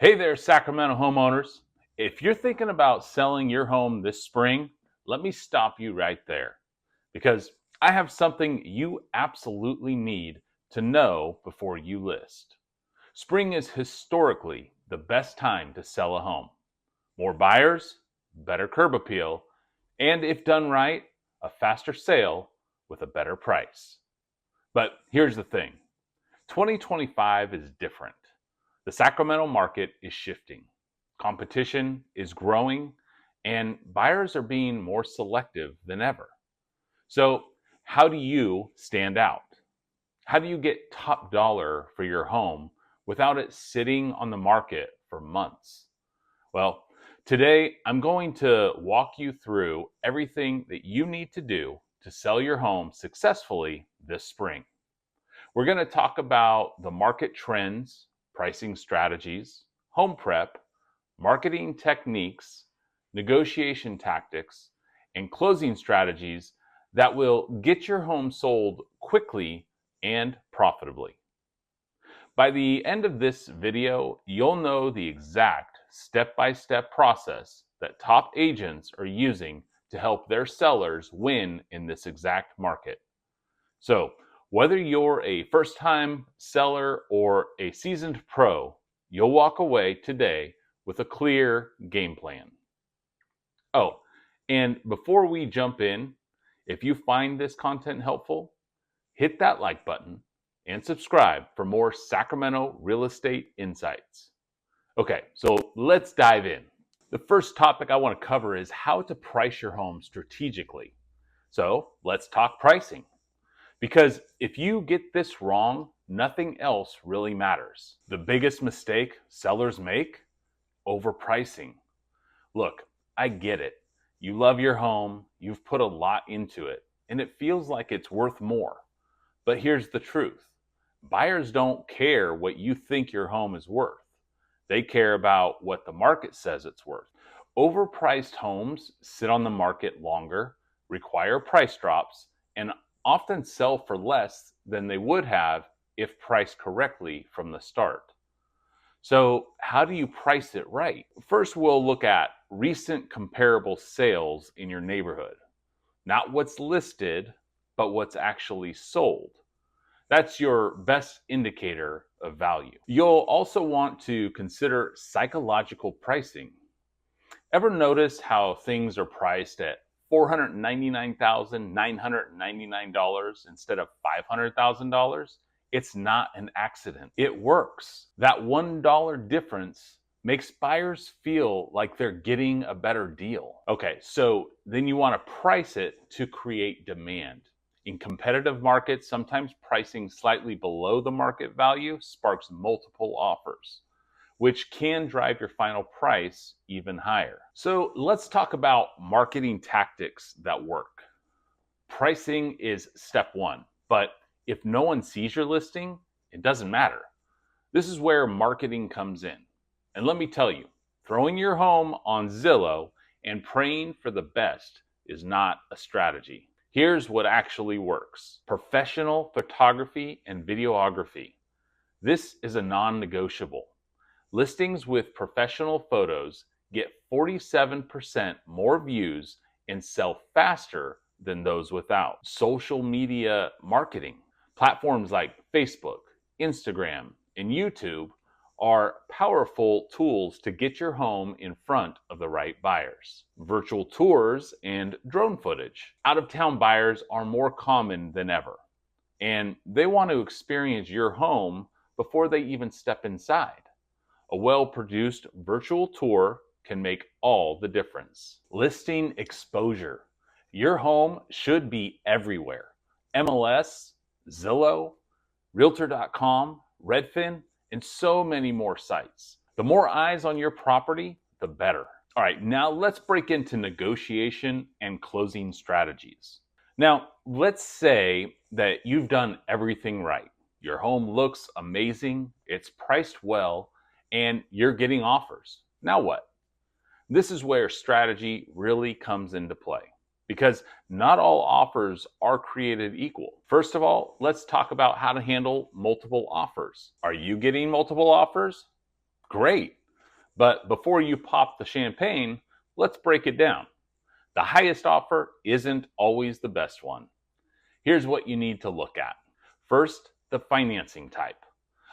Hey there, Sacramento homeowners. If you're thinking about selling your home this spring, let me stop you right there because I have something you absolutely need to know before you list. Spring is historically the best time to sell a home. More buyers, better curb appeal, and if done right, a faster sale with a better price. But here's the thing, 2025 is different. The Sacramento market is shifting. Competition is growing, and buyers are being more selective than ever. So, how do you stand out? How do you get top dollar for your home without it sitting on the market for months? Well, today I'm going to walk you through everything that you need to do to sell your home successfully this spring. We're going to talk about the market trends, pricing strategies, home prep, marketing techniques, negotiation tactics, and closing strategies that will get your home sold quickly and profitably. By the end of this video, you'll know the exact step-by-step process that top agents are using to help their sellers win in this exact market. So, whether you're a first-time seller or a seasoned pro, you'll walk away today with a clear game plan. Oh, and before we jump in, if you find this content helpful, hit that like button and subscribe for more Sacramento real estate insights. Okay, so let's dive in. The first topic I want to cover is how to price your home strategically. So let's talk pricing. Because if you get this wrong, nothing else really matters. The biggest mistake sellers make? Overpricing. Look, I get it. You love your home, you've put a lot into it, and it feels like it's worth more. But here's the truth. Buyers don't care what you think your home is worth. They care about what the market says it's worth. Overpriced homes sit on the market longer, require price drops, and often sell for less than they would have if priced correctly from the start. So, how do you price it right? First, we'll look at recent comparable sales in your neighborhood. Not what's listed, but what's actually sold. That's your best indicator of value. You'll also want to consider psychological pricing. Ever notice how things are priced at $499,999 instead of $500,000? It's not an accident. It works. That $1 difference makes buyers feel like they're getting a better deal. Okay, so then you want to price it to create demand. In competitive markets, sometimes pricing slightly below the market value sparks multiple offers, which can drive your final price even higher. So let's talk about marketing tactics that work. Pricing is step one, but if no one sees your listing, it doesn't matter. This is where marketing comes in. And let me tell you, throwing your home on Zillow and praying for the best is not a strategy. Here's what actually works. Professional photography and videography. This is a non-negotiable. Listings with professional photos get 47% more views and sell faster than those without. Social media marketing. Platforms like Facebook, Instagram, and YouTube are powerful tools to get your home in front of the right buyers. Virtual tours and drone footage. Out-of-town buyers are more common than ever, and they want to experience your home before they even step inside. A well-produced virtual tour can make all the difference. Listing exposure. Your home should be everywhere. MLS, Zillow, Realtor.com, Redfin, and so many more sites. The more eyes on your property, the better. All right, now let's break into negotiation and closing strategies. Now, let's say that you've done everything right. Your home looks amazing, it's priced well, and you're getting offers. Now what? This is where strategy really comes into play, because not all offers are created equal. First of all, let's talk about how to handle multiple offers. Are you getting multiple offers? Great. But before you pop the champagne, let's break it down. The highest offer isn't always the best one. Here's what you need to look at. First, the financing type.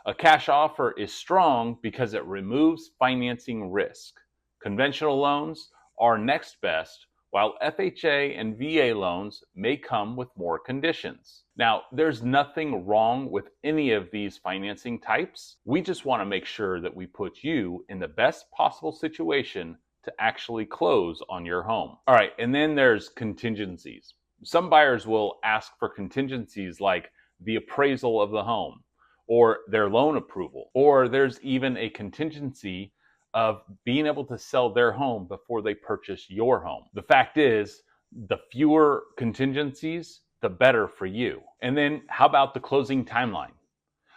A cash offer is strong because it removes financing risk. Conventional loans are next best, while FHA and VA loans may come with more conditions. Now, there's nothing wrong with any of these financing types. We just want to make sure that we put you in the best possible situation to actually close on your home. All right, and then there's contingencies. Some buyers will ask for contingencies like the appraisal of the home or their loan approval, or there's even a contingency of being able to sell their home before they purchase your home. The fact is, the fewer contingencies, the better for you. And then how about the closing timeline?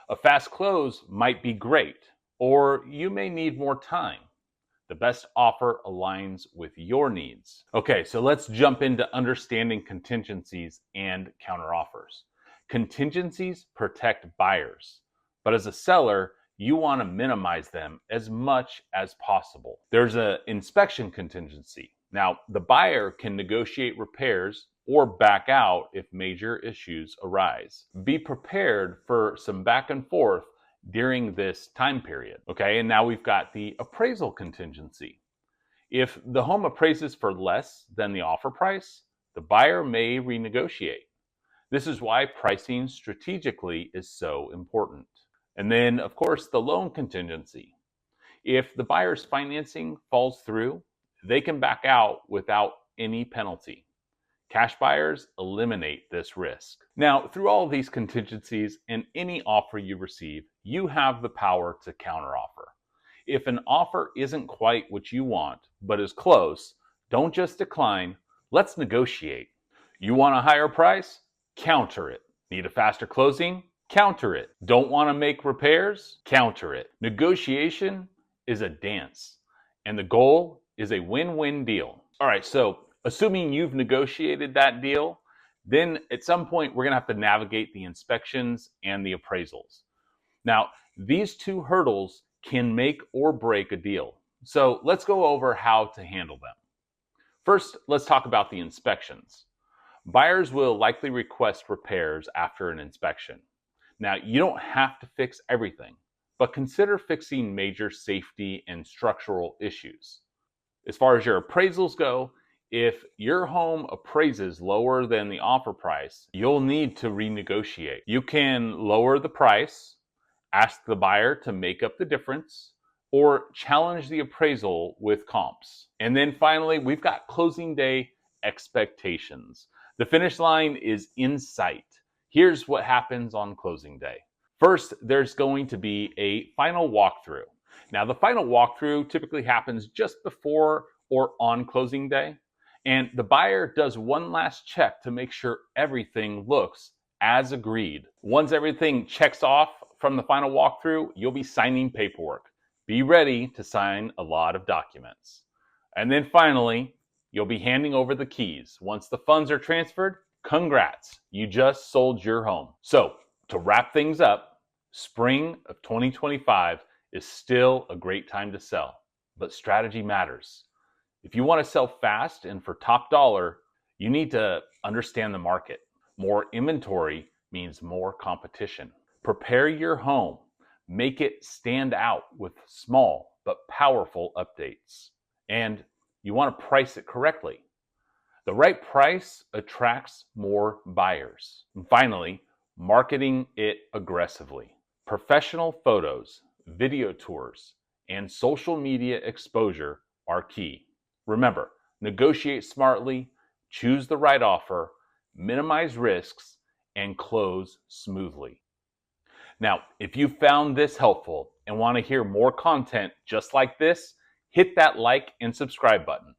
A fast close might be great, or you may need more time. The best offer aligns with your needs. Okay, so let's jump into understanding contingencies and counteroffers. Contingencies protect buyers, but as a seller, you want to minimize them as much as possible. There's an inspection contingency. Now, the buyer can negotiate repairs or back out if major issues arise. Be prepared for some back and forth during this time period. Okay, and now we've got the appraisal contingency. If the home appraises for less than the offer price, the buyer may renegotiate. This is why pricing strategically is so important. And then, of course, the loan contingency. If the buyer's financing falls through, they can back out without any penalty. Cash buyers eliminate this risk. Now, through all of these contingencies and any offer you receive, you have the power to counteroffer. If an offer isn't quite what you want, but is close, don't just decline, let's negotiate. You want a higher price? Counter it. Need a faster closing? Counter it. Don't want to make repairs? Counter it. Negotiation is a dance, and the goal is a win-win deal. All right, so assuming you've negotiated that deal, then at some point we're going to have to navigate the inspections and the appraisals. Now, these two hurdles can make or break a deal. So let's go over how to handle them. First, let's talk about the inspections. Buyers will likely request repairs after an inspection. Now, you don't have to fix everything, but consider fixing major safety and structural issues. As far as your appraisals go, if your home appraises lower than the offer price, you'll need to renegotiate. You can lower the price, ask the buyer to make up the difference, or challenge the appraisal with comps. And then finally, we've got closing day expectations. The finish line is in sight. Here's what happens on closing day. First, there's going to be a final walkthrough. Now, the final walkthrough typically happens just before or on closing day, and the buyer does one last check to make sure everything looks as agreed. Once everything checks off from the final walkthrough, you'll be signing paperwork. Be ready to sign a lot of documents. And then finally, you'll be handing over the keys. Once the funds are transferred, congrats, you just sold your home. So, to wrap things up, spring of 2025 is still a great time to sell, but strategy matters. If you want to sell fast and for top dollar, you need to understand the market. More inventory means more competition. Prepare your home. Make it stand out with small but powerful updates. And you want to price it correctly. The right price attracts more buyers. And finally, marketing it aggressively. Professional photos, video tours, and social media exposure are key. Remember, negotiate smartly, choose the right offer, minimize risks, and close smoothly. Now, if you found this helpful and want to hear more content just like this, hit that like and subscribe button.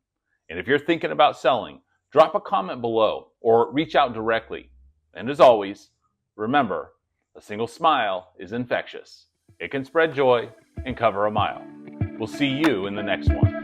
And if you're thinking about selling, drop a comment below or reach out directly. And as always, remember, a single smile is infectious. It can spread joy and cover a mile. We'll see you in the next one.